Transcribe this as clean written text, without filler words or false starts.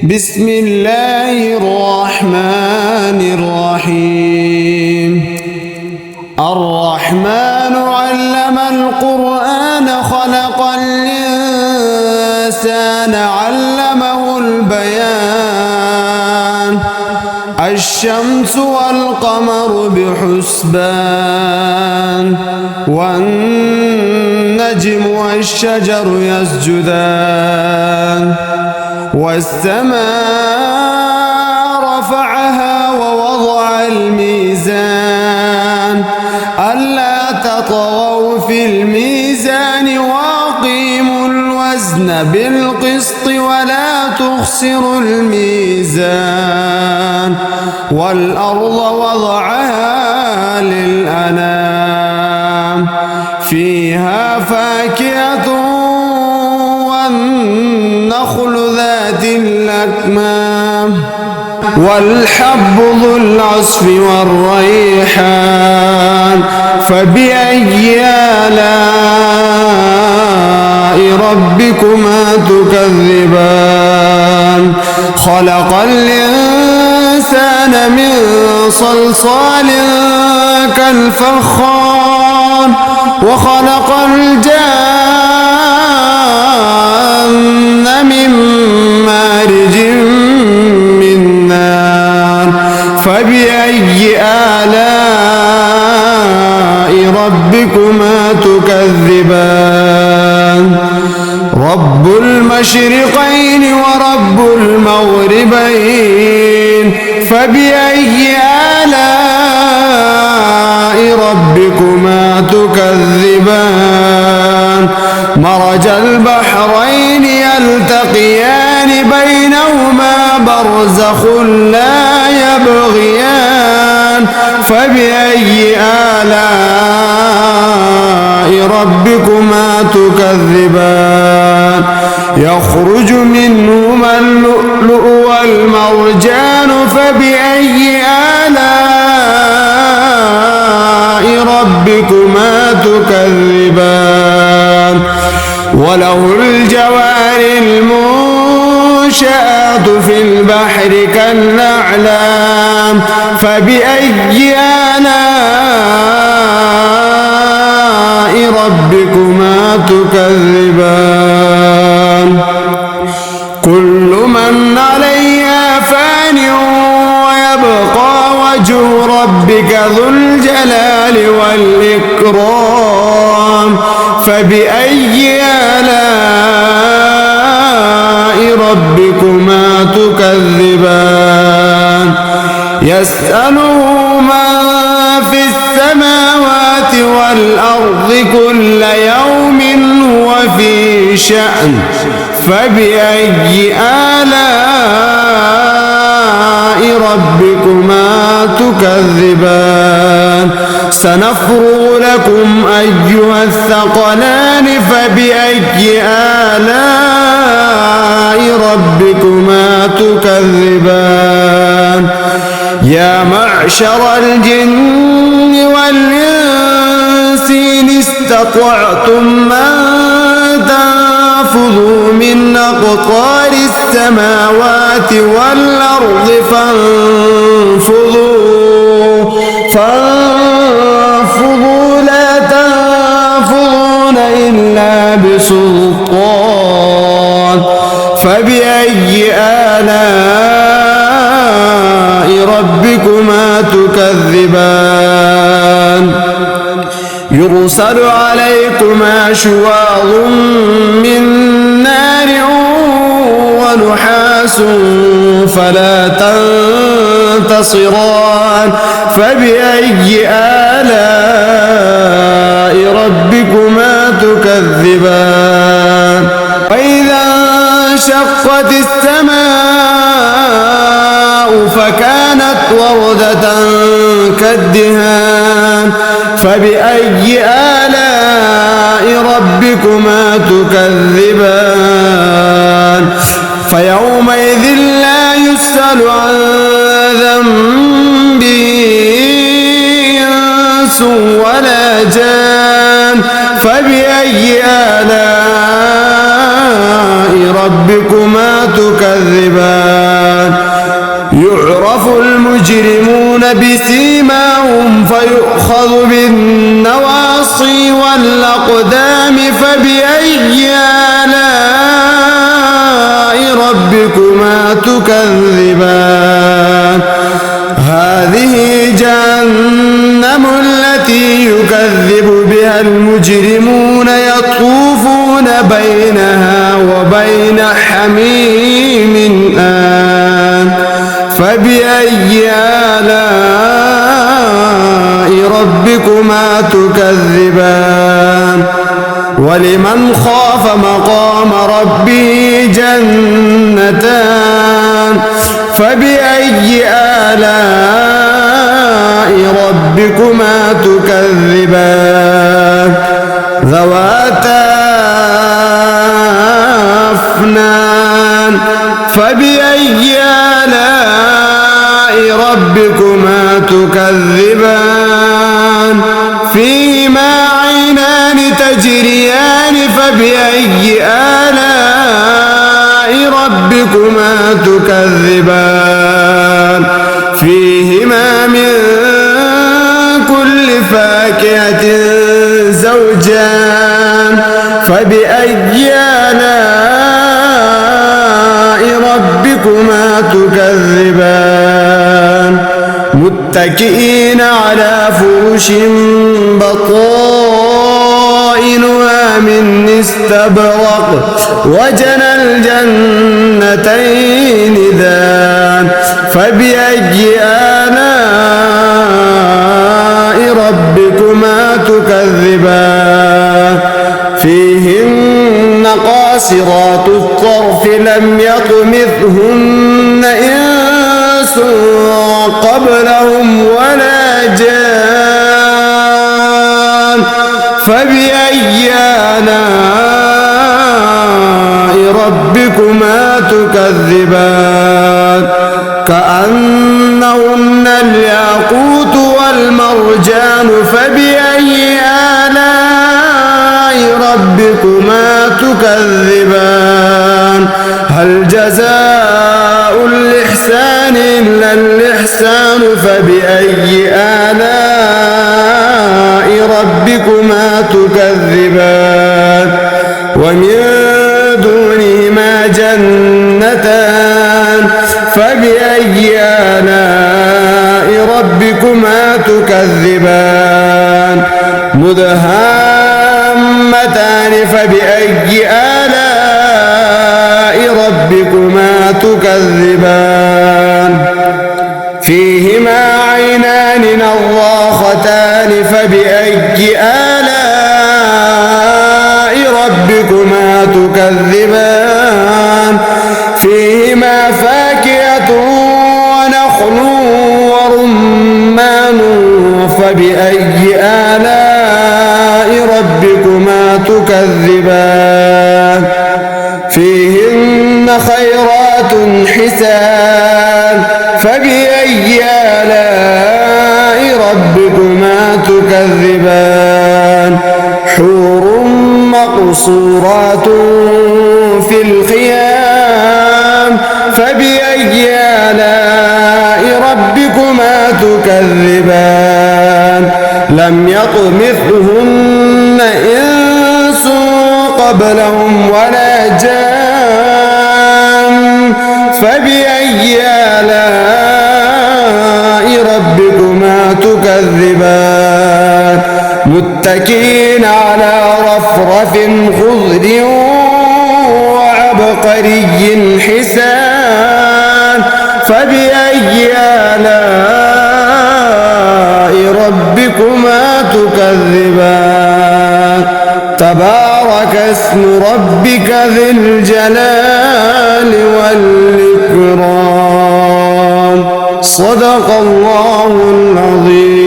بسم الله الرحمن الرحيم الرحمن علم القرآن خلق الإنسان علمه البيان الشمس والقمر بحسبان والنجم والشجر يسجدان والسماء رفعها ووضع الميزان ألا تطغوا في الميزان وأقيموا الوزن بالقسط ولا تخسروا الميزان والأرض وضعها للأنام فيها فاكهة والنخل ذات الأكمام والحب ذو العصف والريحان فبأي آلاء ربكما تكذبان خلق الإنسان من صلصال كالفخار وخلق الجان من مارج من نار فبأي آلاء ربكما تكذبان رب المشرقين ورب المغربين فبأي آلاء ربكما تكذبان مرج البحرين يلتقيان بينهما برزخ لا يبغيان فبأي آلاء ربكما تكذبان يخرج منهما اللؤلؤ والمرجان فبأي آلاء ربكما تكذبان وله الجوار المنشآت في البحر كالأعلام فبأي آلاء ربكما تكذبان كل من عليها فان ويبقى وجه ربك ذو الجلال والإكرام فبأي آلاء ربكما تكذبان يسأله من في السماوات والأرض كل يوم هو في شأن فبأي آلاء ربكما تكذبان سنفرغ لكم أيها الثقلان فبأي آلاء ربكما تكذبان يا معشر الجن والإنس إن استطعتم من تنفذوا من أقطار السماوات والأرض فانفذوا لا تنفذون إلا بسلطان فبأي آلاء ربكما تكذبان يرسل عليكما شواظ من نار ونحاس فلا تنتصران فبأي آلاء ربكما تكذبان وإذا انشقت السماء فكانت وردة كالدهان فبأي آلاء ربكما تكذبان فيومئذ لا يسأل عن ذنبه إنس ولا جان فبأي آلاء ربكما تكذبان بسيماهم فيؤخذ بالنواصي والأقدام فبأي آلاء ربكما تكذبان هذه جهنم التي يكذب بها المجرمون يطوفون بينها وبين حميم آن فبأي آلاء ربكما تكذبان ولمن خاف مقام ربه جنتان فبأي آلاء ربكما تكذبان ذواتا أفنان فبأي آلاء ربكما تكذبان فيهما عينان تجريان فبأي آلاء ربكما تكذبان فيهما من كل فاكهة زوجان فبأي آلاء ربكما تكذبان متكئين على فرش بطائنها من استبرق وجنى الجنتين دان فبأي آلاء ربكما تكذبان فيهن قاصرات الطرف لم يطمثهن إنس قبلهم ولا جان فبأي آلاء ربكما تكذبان كأنهن الياقوت والمرجان فبأي آلاء ربكما تكذبان هل جزاء الإحسان إلا الإحسان فبأي آلاء ربكما تكذبان ومن دونهما جنتان فبأي آلاء ربكما تكذبان مدهامتان فبأي آلاء ربكما تكذبان فيهما عينان نضاختان فبأي آلاء ربكما تكذبان فيهما فاكهة ونخل ورمان فبأي آلاء ربكما تكذبان فيهن خيرات حسان فبأي آلاء ربكما تكذبان حور مقصورات في الخيام فبأي آلاء ربكما تكذبان لم يطمثهن إنس قبلهم ولا جان فبأي آلاء ربكما تكذبان متكئين على رفرف خضر وعبقري حسان فبأي آلاء ربكما تكذبان تبارك اسم ربك ذي الجلال والإكرام صدق الله العظيم.